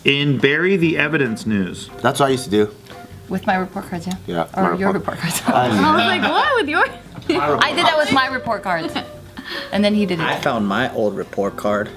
In Bury the Evidence news. That's what I used to do. With my report cards, yeah? Yeah. Or your report cards. I was like, what with your? I did that with my report cards. And then he did it. I found my old report card.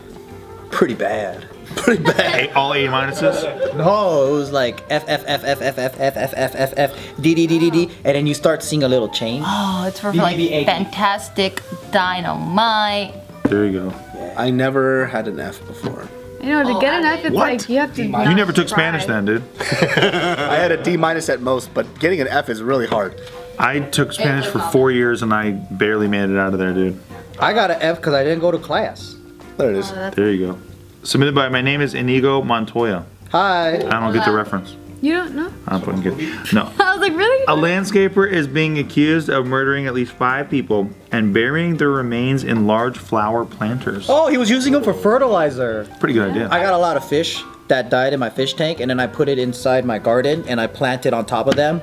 Pretty bad. Pretty bad. All A minuses? No, it was like F F F F F F F F F F F D D D D D, and then you start seeing a little chain. Oh, it's for like fantastic dynamite. There you go. I never had an F before. You know, to get an F, it's like you have to. You never took Spanish then, dude. I had a D- at most, but getting an F is really hard. I took Spanish for 4 years and I barely made it out of there, dude. I got an F because I didn't go to class. There it is. There you go. Submitted by, my name is Inigo Montoya. Hi. I don't get the reference. You don't know? I'm putting good. No. I was like, really? A landscaper is being accused of murdering at least 5 people and burying their remains in large flower planters. Oh, he was using them for fertilizer. Pretty good idea. I got a lot of fish that died in my fish tank, and then I put it inside my garden and I planted on top of them.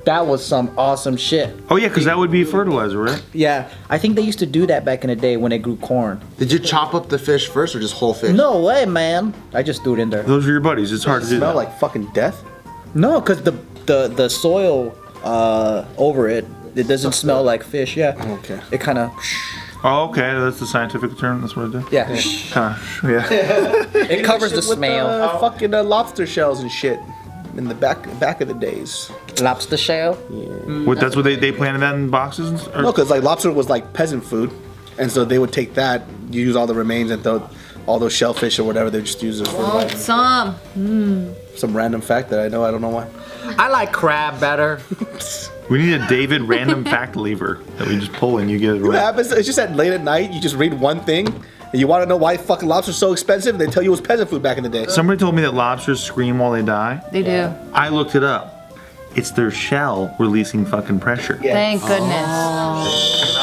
That was some awesome shit. Oh yeah, because that would be fertilizer, right? Yeah, I think they used to do that back in the day when they grew corn. Did you chop up the fish first or just whole fish? No way, man. I just threw it in there. Those are your buddies. It's hard to do Smell that. like fucking death? No, because the soil over it doesn't smell like fish. Yeah. Okay. It kind of. Oh, okay. That's the scientific term. That's what it did. Yeah. Yeah. It covers the smell. Fucking lobster shells and shit. In the back of the days. Lobster shell. What? That's what they planted that in boxes. No, because like lobster was like peasant food, and so they would take that, use all the remains, and throw all those shellfish or whatever. They just use it for like Some. some random fact that I don't know why. I like crab better. We need a David random fact lever that we just pull and you get it What right. happens? It's just that late at night, you just read one thing, and you want to know why fucking lobster's so expensive, and they tell you it was peasant food back in the day. Somebody told me that lobsters scream while they die. They do. I looked it up. It's their shell releasing fucking pressure. Thank goodness. They're not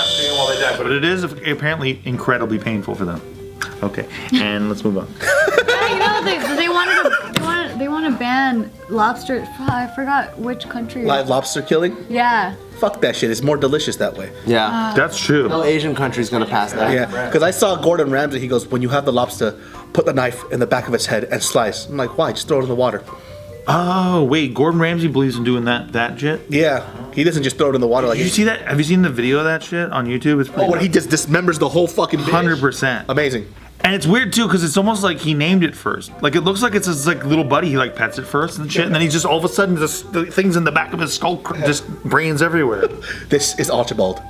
screaming while they die, but it is apparently incredibly painful for them. Okay, and let's move on. You know, they want to ban lobster. I forgot which country. Live lobster killing? Yeah. Fuck that shit. It's more delicious that way. Yeah. That's true. No Asian country's gonna pass that. Yeah, because I saw Gordon Ramsay. He goes, when you have the lobster, put the knife in the back of its head and slice. I'm like, why? Just throw it in the water. Oh, wait, Gordon Ramsay believes in doing that shit? Yeah, he doesn't just throw it in the water like. Did you see that? Have you seen the video of that shit on YouTube? It's pretty Oh, when he just dismembers the whole fucking bitch. 100%. Amazing. And it's weird too, because it's almost like he named it first. Like it looks like it's his like little buddy. He like pets it first and shit, and then he's just all of a sudden just the things in the back of his skull, just brains everywhere. This is Archibald.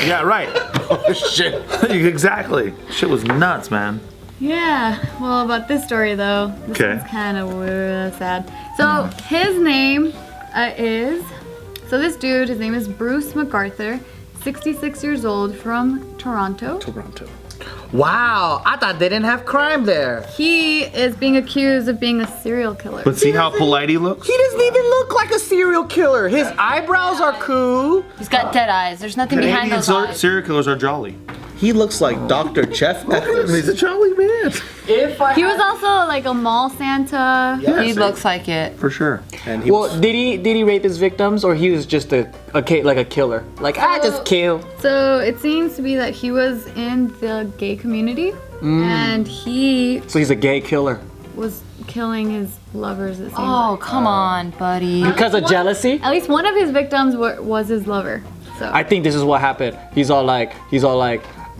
Yeah, right. Oh shit. Exactly. Shit was nuts, man. Yeah. Well, about this story though, this Okay. is kind of sad. So his name is. So this dude, his name is Bruce MacArthur, 66 years old, from Toronto. Toronto. Wow, I thought they didn't have crime there. He is being accused of being a serial killer. But see how polite he looks? He doesn't even look like a serial killer. His eyebrows are cool. He's got dead eyes. There's nothing behind Canadian those eyes. serial killers are jolly. He looks like Dr. Jeff Eccles. He's a jolly man. He was also like a mall Santa. He looks like it. For sure. And he Well, did he rape his victims, or he was just a killer? Like I just kill. So it seems to be that he was in the gay community, and he So he's a gay killer was killing his lovers. It seems Oh, like. come on, buddy. because of jealousy. At least one of his victims was his lover. So I think this is what happened. He's all like,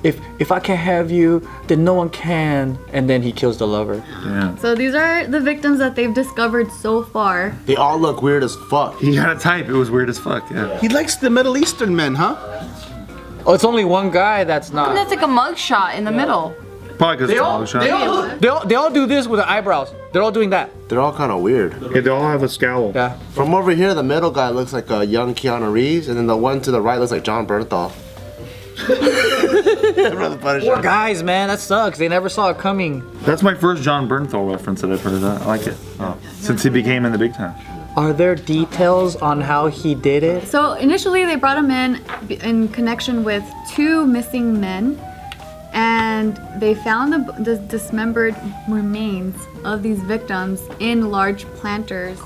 if I can't have you, then no one can, and then he kills the lover. Yeah. So these are the victims that they've discovered so far. They all look weird as fuck. He had a type. It was weird as fuck. Yeah. He likes the Middle Eastern men, huh? Oh, it's only one guy that's And not. that's like a mug shot in the middle. Probably because it's a long shot. They all do this with the eyebrows. They're all doing that. They're all kind of weird. Yeah, they all have a scowl. Yeah. From over here, the middle guy looks like a young Keanu Reeves, and then the one to the right looks like John Bernthal. Brother Punisher. Poor guys, man. That sucks. They never saw it coming. That's my first John Bernthal reference that I've heard of that. I like it. Oh. Since he became in the big time. Are there details on how he did it? So initially they brought him in connection with 2 missing men, and they found the dismembered remains of these victims in large planters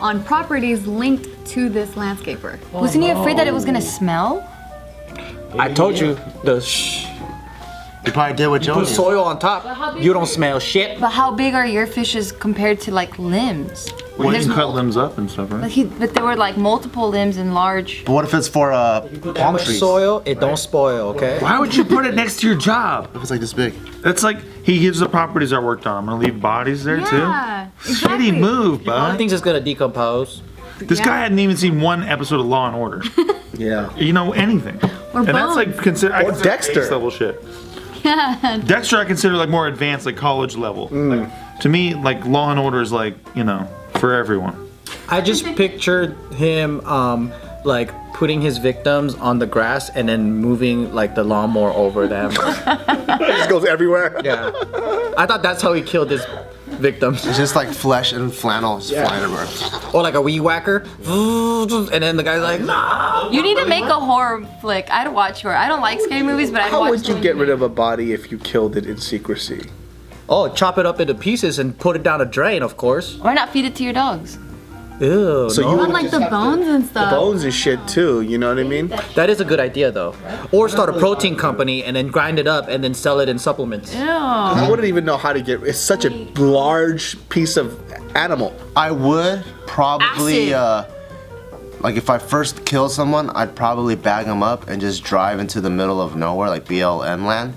on properties linked to this landscaper. Wasn't he afraid that it was gonna smell? I told you the You probably did what Joe Put did. soil on top. You don't smell shit. But how big are your fishes compared to like limbs? Well, you There's can cut mul- limbs up and stuff, But, right? but there were like multiple limbs and large. But what if it's for That palm much trees? soil, it don't spoil, okay? Why would you put it next to your job? If it's like this big. That's like he gives the properties I worked on. I'm gonna leave bodies there too. Yeah, exactly. Shitty move, I bud. think it's gonna decompose. This guy hadn't even seen one episode of Law and Order. Yeah. You know anything? Or and that's like Bones. consider Or Dexter. base level shit. Dexter I consider like more advanced, like college level. Like, to me, like Law and Order is like for everyone. I just pictured him like putting his victims on the grass and then moving like the lawnmower over them. It just goes everywhere. Yeah. I thought that's how he killed his victims. It's just like flesh and flannel just flying everywhere. Or like a weed whacker. And then the guy's like, nah. You need to make a horror flick. I'd watch horror. I don't like scary movies, but I'd How watch would you them. get rid of a body if you killed it in secrecy? Oh, chop it up into pieces and put it down a drain, of course. Why not feed it to your dogs? Ew. So no. you On like the bones and stuff. Bones and shit too, you know what I mean? That is a good idea though. Or start a protein company and then grind it up and then sell it in supplements. Ew. I wouldn't even know how to get. It's such a large piece of animal. I would probably, Acid. like if I first kill someone, I'd probably bag them up and just drive into the middle of nowhere, like BLM land,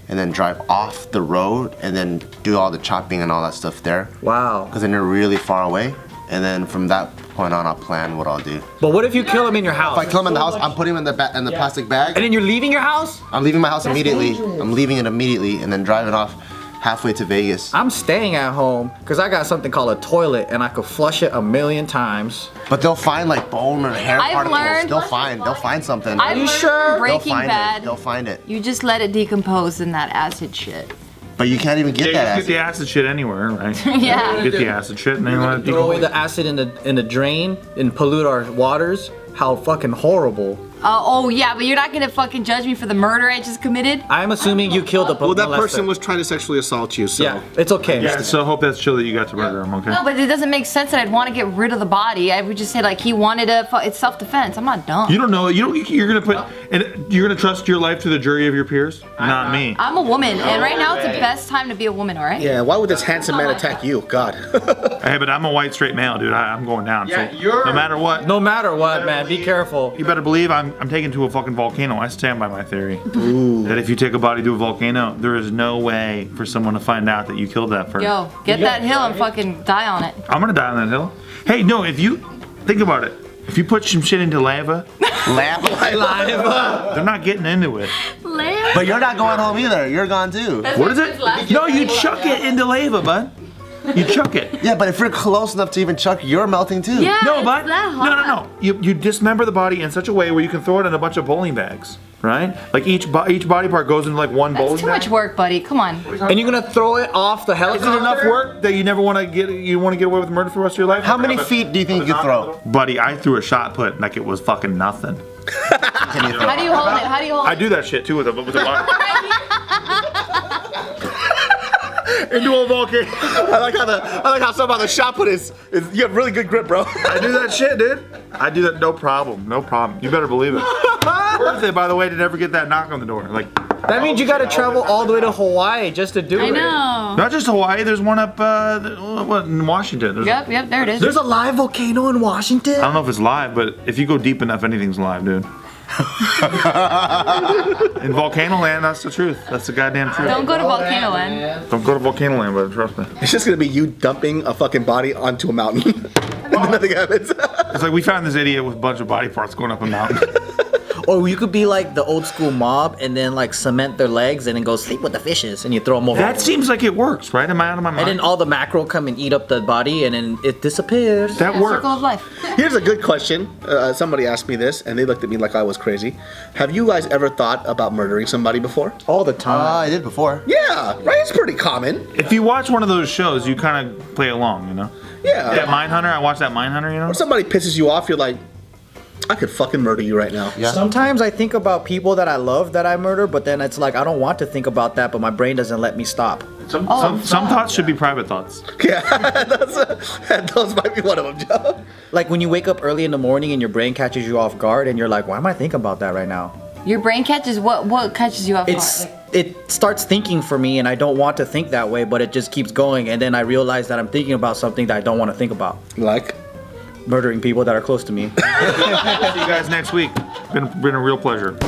and then drive off the road and then do all the chopping and all that stuff there. Wow. Because then you're really far away. And then from that point on, I'll plan what I'll do. But what if you kill him in your house? If I kill him in the house, I'm putting him in the plastic bag. And then you're leaving your house? I'm leaving my house immediately. I'm leaving it immediately and then driving off halfway to Vegas. I'm staying at home because I got something called a toilet and I could flush it 1,000,000 times. But they'll find like bone or hair I've particles. learned- They'll find something. I've you learned sure? from Breaking They'll find Bad. it. They'll find it. You just let it decompose in that acid shit. But you can't even get Yeah, that you acid. get the acid shit anywhere, right? Yeah. Get the acid shit and then you want to Throw away decompose. the acid in the drain and pollute our waters. How fucking horrible. Oh yeah, but you're not gonna fucking judge me for the murder I just committed. I'm assuming you killed the Well, that molester. person was trying to sexually assault you, so. Yeah, it's okay. Yeah, so I hope that's chill that you got to murder him, okay? No, but it doesn't make sense that I'd want to get rid of the body. I would just say like he wanted it's self-defense. I'm not dumb. You don't know. You're gonna put, and you're gonna trust your life to the jury of your peers, not me. I'm a woman, and right now it's the best time to be a woman. All right. Yeah, why would this handsome man attack you? God. Hey, but I'm a white straight male, dude. I'm going down. So no matter what, No matter what, man, be careful. you better believe I'm taken to a fucking volcano. I stand by my theory that if you take a body to a volcano, there is no way for someone to find out that you killed that person. Yo, get that hill and fucking die on it. I'm gonna die on that hill. Hey, no, if you think about it, if you put some shit into lava, they're not getting into it. Lamb? But you're not going home either. You're gone too. What is it? No, you chuck it into lava, bud. You chuck it. Yeah, but if you're close enough to even chuck, you're melting too. Yeah, No, it's bud. that hot. No. You dismember the body in such a way where you can throw it in a bunch of bowling bags, right? Like each body part goes into like one bowling That's too bag. much work, buddy. Come on. And you're gonna throw it off the Is helicopter? it enough work that you never want to get? You want to get away with murder for the rest of your life? How many feet do you think you could throw? Buddy, I threw a shot put like it was fucking nothing. Can you throw? How do you hold it? How do you hold I it? do that shit too with a body. Into a volcano. I like how somehow the shot put is you have really good grip, bro. I do that shit, dude. I do that, no problem. You better believe it. Worth it, by the way, to never get that knock on the door. Like, That means you gotta travel all the way to Hawaii just to do I it. know. not just Hawaii. There's one up in Washington. Yep, there it is. There's a live volcano in Washington? I don't know if it's live, but if you go deep enough, anything's live, dude. In Volcano Land, that's the truth. That's the goddamn truth. Don't go to Volcano Land. Don't go to Volcano Land, but trust me. It's just gonna be you dumping a fucking body onto a mountain. And then nothing happens. It's like we found this idiot with a bunch of body parts going up a mountain. Or you could be like the old school mob and then like cement their legs and then go sleep with the fishes and you throw them over. That seems like it works, right? Am I out of my mind? And then all the mackerel come and eat up the body and then it disappears. that works. Circle of life. Here's a good question. Somebody asked me this, and they looked at me like I was crazy. Have you guys ever thought about murdering somebody before? All the time. I did before. Yeah, right. It's pretty common. If you watch one of those shows, you kind of play along, you know? Yeah. That Mindhunter, I watched that Mindhunter, you know? If somebody pisses you off, you're like, I could fucking murder you right now. Yeah. Sometimes I think about people that I love that I murder, but then it's like I don't want to think about that, but my brain doesn't let me stop. Some thoughts should be private thoughts. Yeah, those might be one of them, Joe. Like when you wake up early in the morning and your brain catches you off guard and you're like, why am I thinking about that right now? Your brain catches what catches you off It's guard? it starts thinking for me, and I don't want to think that way, but it just keeps going, and then I realize that I'm thinking about something that I don't want to think about. Like? Murdering people that are close to me. See you guys next week. Been a real pleasure.